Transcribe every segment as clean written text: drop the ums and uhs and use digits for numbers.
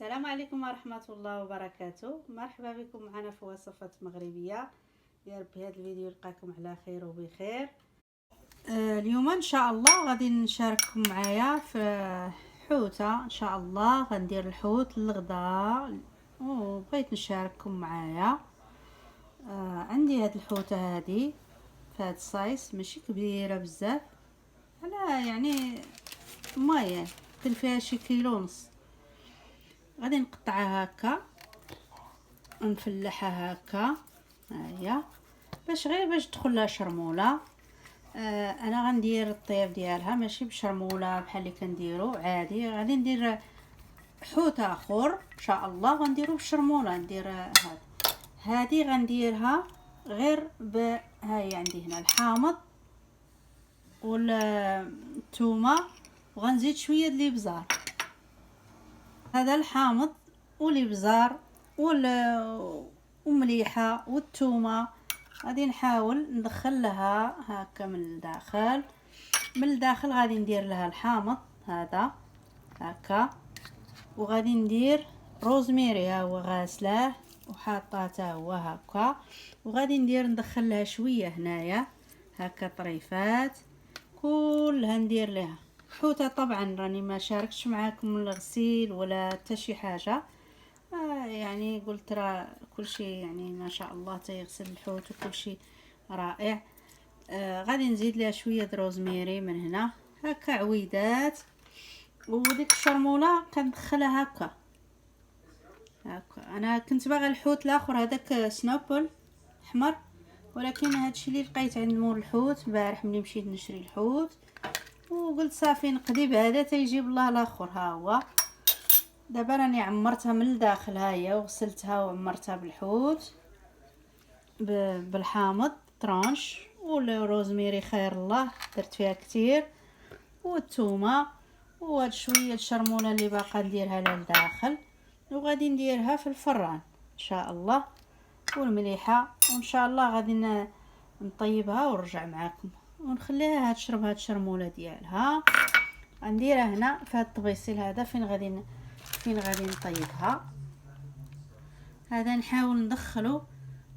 السلام عليكم ورحمة الله وبركاته. مرحبا بكم معنا في وصفات مغربية. يا رب هذا الفيديو يلقاكم على خير وبخير. اليوم ان شاء الله غادي نشارككم معايا في حوته. ان شاء الله غندير الحوت للغداء وبغيت نشارككم معايا. عندي هاد الحوته هادي في هاد الصايص ماشي كبيره بزاف، على يعني مايان كل فيها شي كيلو ونص. غادي نقطعها هكا ونفلحها هكا هيا باش تدخل لها شرموله. انا غندير الطياب ديالها ماشي بشرموله بحال اللي كنديروا عادي، غادي ندير حوت اخر ان شاء الله غنديرو بالشرموله. ندير هادي غنديرها غير هاي عندي هنا الحامض والثومه، وغنزيد شويه د الابزار. هذا الحامض والابزار ومليحه والثومه غادي نحاول ندخل لها هكا من الداخل غادي ندير لها الحامض هذا هكا، وغادي ندير روزميري ها هو غاسلاه وحاطاه حتى هو هكا، وغادي ندخل لها شويه هنايا هكا طريفات كلها ندير لها حوته. طبعا راني ما شاركتش معاكم الغسيل ولا حتى شي حاجه، يعني قلت راه كل شيء يعني ما شاء الله تيغسل الحوت وكل شيء رائع. غادي نزيد لها شويه روزميري من هنا هكا عويدات، وديك الشرموله كندخلها هكا. انا كنت باغا الحوت الاخر هذاك سنوبل احمر، ولكن هادشي اللي لقيت عند مول الحوت البارح ملي مشيت نشري الحوت، وقلت صافي نقضي بهذا تيجيب الله الاخر. ها هو دابا راني عمرتها من الداخل، ها هي وغسلتها وعمرتها بالحوت بالحامض طرونش والروزميري خير الله درت فيها كتير، والثومه وهاد شويه الشرموله اللي باقا نديرها للداخل، وغادي نديرها في الفران ان شاء الله والمليحه، وان شاء الله غادي نطيبها ونرجع معاكم ونخليها تشرب هاد الشرموله ديالها. غنديرها هنا في هاد الطبيصيل هذا فين غادي نطيبها. هذا نحاول ندخله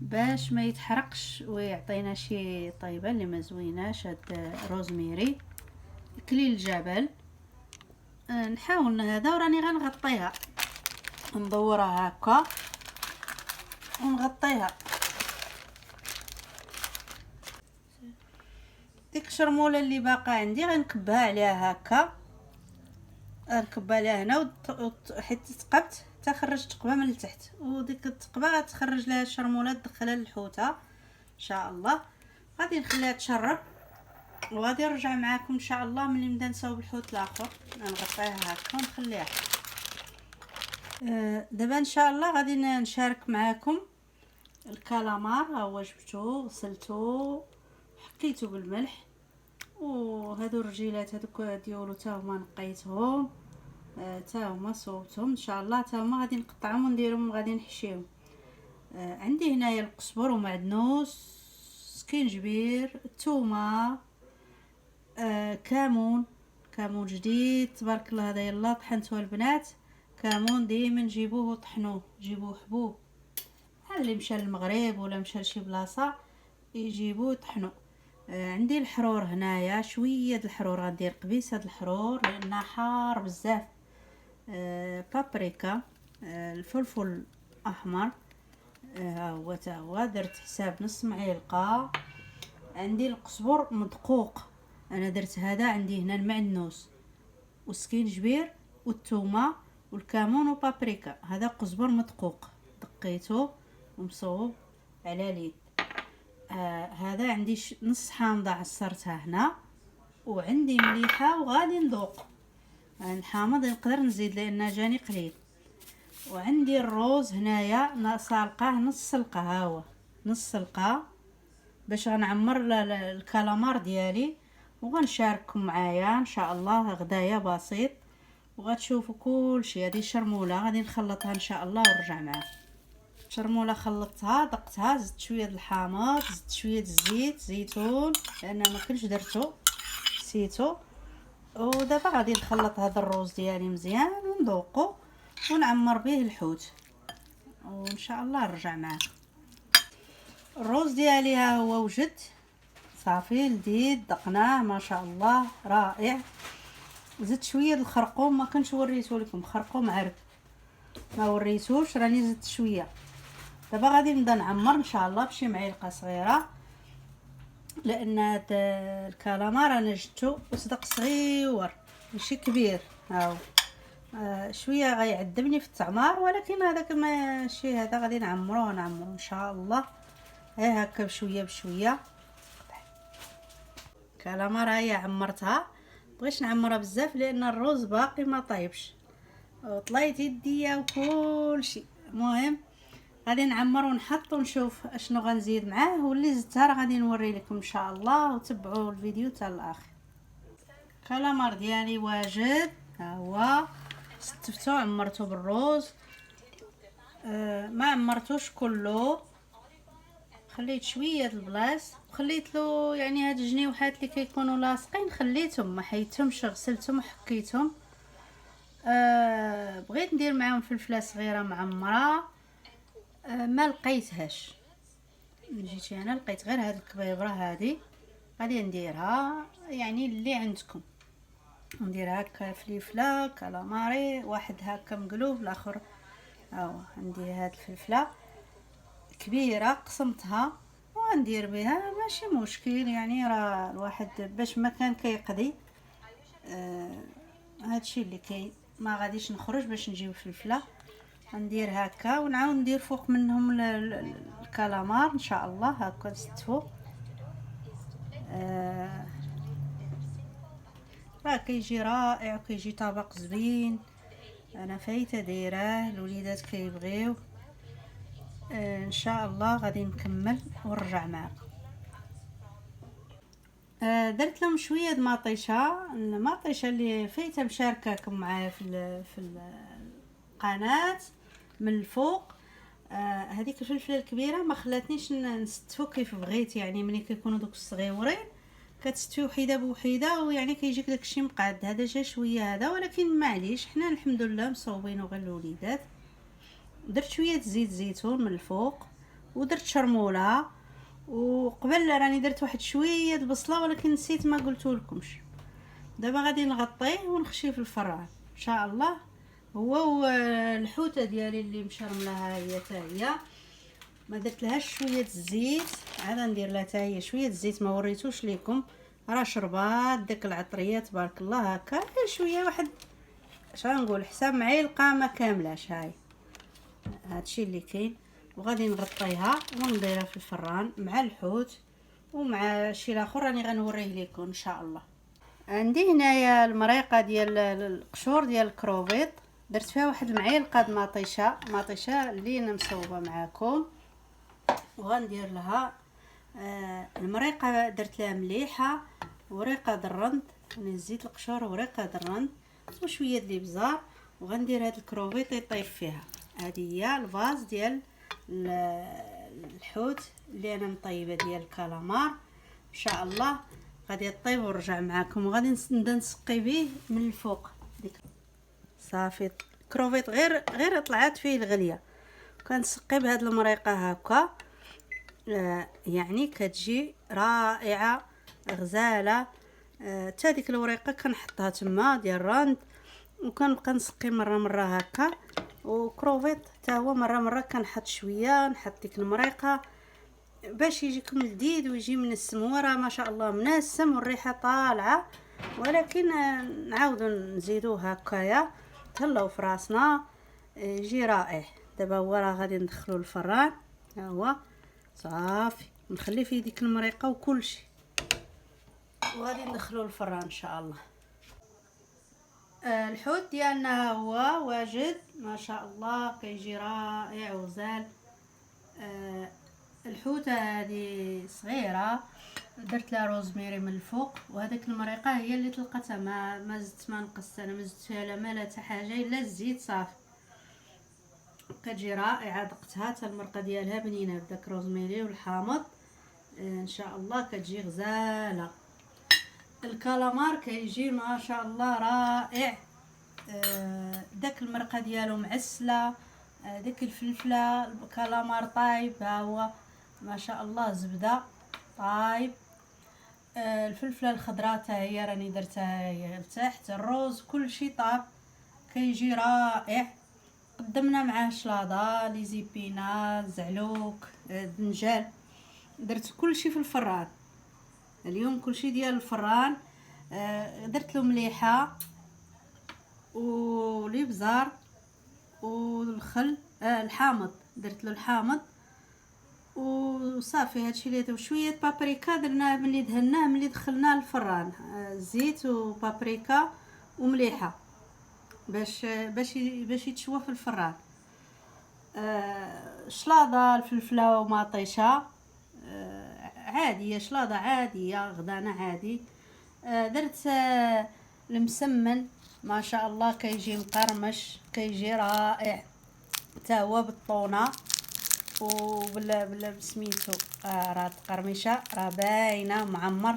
باش ما يتحرقش ويعطينا شي طيبه اللي ما زويناش. هاد روزميري كليل الجبل نحاول هذا، وراني غنغطيها ندورها هكا ونغطيها. ديك الشرموله اللي باقا عندي غنكبها عليها هكا، نكبها عليها هنا حيت ثقبت تخرج تقبه من التحت، وديك التقبه غتخرج لها الشرموله تدخلها للحوته ان شاء الله. غادي نخليها تشرب وغادي نرجع معاكم ان شاء الله ملي نبدا نصاوب الحوت الاخر. نغطيها هكا ونخليها. دابا ان شاء الله غادي نشارك معاكم الكالامار. ها هو جبتو غسلتو حكيتو بالملح، وهادو الرجيلات هذوك ديالو تا هما نقيتهم تا هما صوبتهم ان شاء الله، تا هما غادي نقطعهم ونديرهم وغادي نحشيهم. عندي هنايا القزبر ومعدنوس سكينجبير الثومه كمون جديد تبارك الله. هذا يلا طحنتوه البنات. كمون ديما نجيبوه وطحنوه، جيبوه حبوب بحال اللي مشى للمغرب ولا مشى لشي بلاصه يجيبوه طحنوه. عندي الحرور هنايا شويه د الحرور، غندير قبيصه د الحرور لانها حار بزاف. بابريكا الفلفل احمر هو تا هو درت حساب نص معلقه. عندي القزبر مدقوق انا درت هذا. عندي هنا المعدنوس والسكينجبير والثومه والكمون وبابريكا. هذا قزبر مدقوق دقيته ومصوب على اليد. هذا عندي نص حامضه عصرتها هنا، وعندي مليحه وغادي نذوق. الحامض نقدر نزيد لان جاني قليل. وعندي الروز هنايا سالقاه نص سلقه، ها هو نص سلقه باش غنعمر الكالامار ديالي وغنشارككم معايا ان شاء الله غدايا بسيط وغتشوفوا كل شيء. هذه شرموله غادي نخلطها ان شاء الله ونرجع معاكم. شرموله خلطتها دقتها، زدت شويه د الحامض، زدت شويه د الزيت زيتون لان ما كنتش درتو نسيتو. ودابا غادي نخلط هذا الروز ديالي مزيان ونذوقو ونعمر به الحوت، وان شاء الله نرجع معاكم. الروز ديالي ها هو وجد صافي لذيذ، دقناه ما شاء الله رائع. زدت شويه الخرقوم، ما كنتش وريته لكم، خرقوم عرب ما وريتوش، راني زدت شويه. دابا غادي نبدا نعمر ان شاء الله بشي معلقه صغيره، لان هاد الكالامار انا جبتو وصدق صغيور ماشي كبير. هاو شويه غيعذبني في التعمار، ولكن هذاك ماشي، هذا غادي نعمروه ان شاء الله. ها هكا بشويه بشويه. كالامار هيا عمرتها، بغيتش نعمرها بزاف لان الرز باقي ما طايبش، وطليت يديا وكل شيء. المهم غادي نعمر ونحط ونشوف اشنو غنزيد معاه، واللي زدتها راه غادي نوري لكم ان شاء الله، وتبعوا الفيديو حتى الاخر. كالامار ديالي واجد، ها هو ستفتو عمرته بالروز. ما عمرتوش كله، خليت شويه البلاص، وخليت له يعني هاد الجنيوحات اللي كيكونوا لاصقين خليتهم، ما حيدتهمش، غسلتهم وحكيتهم. بغيت ندير معاهم فلفله صغيره معمره، ما لقيتهاش. جيت انا لقيت غير هاد الكبيبره هادي، غادي نديرها يعني اللي عندكم. ندير هكا فلفله كالاماري، واحد هكا مقلوب، الاخر هاو عندي هاد الفلفله كبيره قسمتها وندير بها، ماشي مشكل يعني، راه الواحد باش ما كان كيقضي. هادشي اللي كاين، ما غاديش نخرج باش نجيب فلفله. ندير هكا ونعاود ندير فوق منهم الكالامار ان شاء الله، هكا نستفو. راه كيجي رائع وكيجي طبق زوين. انا فايته دايراه، الوليدات كيبغيو. ان شاء الله غادي نكمل ونرجع معكم. درت لهم شويه المطيشه اللي فايته مشاركاكم معايا في القناه من الفوق. هذيك الفلفله الكبيره ما خلاتنيش نستفو كيف بغيت، يعني ملي كيكونوا دوك الصغيورين كتستوي وحيده بوحيده، ويعني كيجيك داكشي مقاد. هذا جا شويه هذا، ولكن معليش حنا الحمد لله مصوبين غير الوليدات. درت شويه زيت زيتون من الفوق، ودرت شرموله، وقبل راني درت واحد شويه البصله ولكن نسيت ما قلتولكمش. دابا غادي نغطيه ونخشيه في الفران ان شاء الله. هو الحوته ديالي اللي مشرملاها هي حتى هي، ما درت لهاش شويه الزيت، عاد ندير لها حتى هي شويه الزيت، ما وريتوش لكم، راه شربات داك العطريه تبارك الله. هكا شويه، واحد اش غنقول، حساب معلقه ما كاملاش. هاي هادشي اللي كاين. وغادي نغطيها ونديرها في الفران مع الحوت ومع شي الاخر راني غنوريه لكم ان شاء الله. عندي هنايا المريقه ديال القشور ديال الكروفيط، درت فيها واحد المعلقه د مطيشه اللي انا مصوبه معاكم، وغندير لها المريقه درت لها مليحه، وريقه الرند، يعني زيت القشور وريقه الرند وشويه د الابزار، وغندير هاد الكروفيط يطيب فيها. هذه هي الفاز ديال الحوت اللي انا مطيبه ديال الكالامار ان شاء الله. غادي طيب ونرجع معكم، وغادي نبدا نسقي به من الفوق. ديك صافي كروفيط غير طلعت فيه الغليه، كنسقي بهاد المريقه هكا. يعني كتجي رائعه غزاله. حتى ديك الوريقه كنحطها تما ديال الراند، وكنبقى نسقي مره هكا. وكروفيط حتى هو مره كنحط شويه، نحط ديك المريقه باش يجيكم لذيذ ويجي منسم. وراه ما شاء الله منسم والريحه طالعه، ولكن نعاودو نزيدوه هكايا تهلاو في راسنا، يجي رائع. دابا هو راه غادي ندخلو الفران، ها هو صافي نخلي فيه ديك المريقه وكل شيء، وغادي ندخلو الفران ان شاء الله. الحوت ديالنا هو واجد ما شاء الله، كيجي رائع وغزال. الحوته هذه صغيره، درت لها روزميري من الفوق، وهذيك المريقه هي اللي طلقتها، ما زدت ما نقصت، انا ما زدت فيها لا ما لا حتى حاجه الا الزيت صافي. كتجي رائعه، دقتها حتى المرقه ديالها بنينه بداك روزميري والحامض. ان شاء الله كتجي غزاله. الكالامار كيجي ما شاء الله رائع. داك المرقه ديالو معسله، داك الفلفله الكالامار طايب، ها هو ما شاء الله زبده طايب. الفلفله الخضراء حتى هي راني درتها هي لتحت. الروز كلشي طاب، كيجي رائع. قدمنا معاه شلاضه، لي زيبينا، زعلوك، دنجال. درت كلشي في الفران اليوم، كلشي ديال الفران. درت له مليحه والابزار والخل، الحامض، درت له الحامض وصافي. هادشي اللي وشويه بابريكا درناه ملي دهناه، ملي دخلناه للفران. زيت وبابريكا ومليحه باش يتشوى في الفران. شلاضه الفلفله ومطيشه، عاديه، شلاضه عاديه غدانه عادي. درت المسمن ما شاء الله كيجي مقرمش، كيجي رائع حتى هو بالطونه وبلا بسميتو. راه القرمشه راه باينه معمر،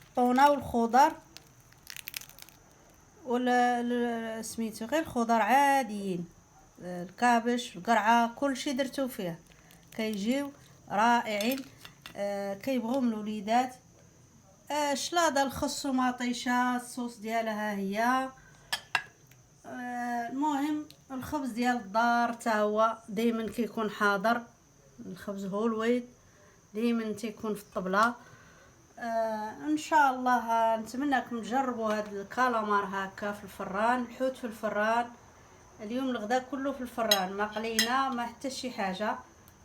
الطونه والخضر ولا سميتو غير الخضر عاديين، الكابش، القرعه، كلشي درتو فيه، كيجيو رائعين. كيبغوهم الوليدات. شلاضه الخس ومطيشه، الصوص ديالها هي. المهم الخبز ديال الدار حتى هو دائما كيكون حاضر، الخبز هو الويد دائما تيكون في الطبله. ان شاء الله نتمنىكم تجربوا هاد الكالامار هكا في الفران، الحوت في الفران. اليوم الغدا كله في الفران، ما قلينا ما حتى شي حاجه،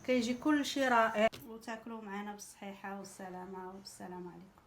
كيجي كل شيء رائع. وتاكلوا معنا بالصحيحه والسلامه، والسلام عليكم.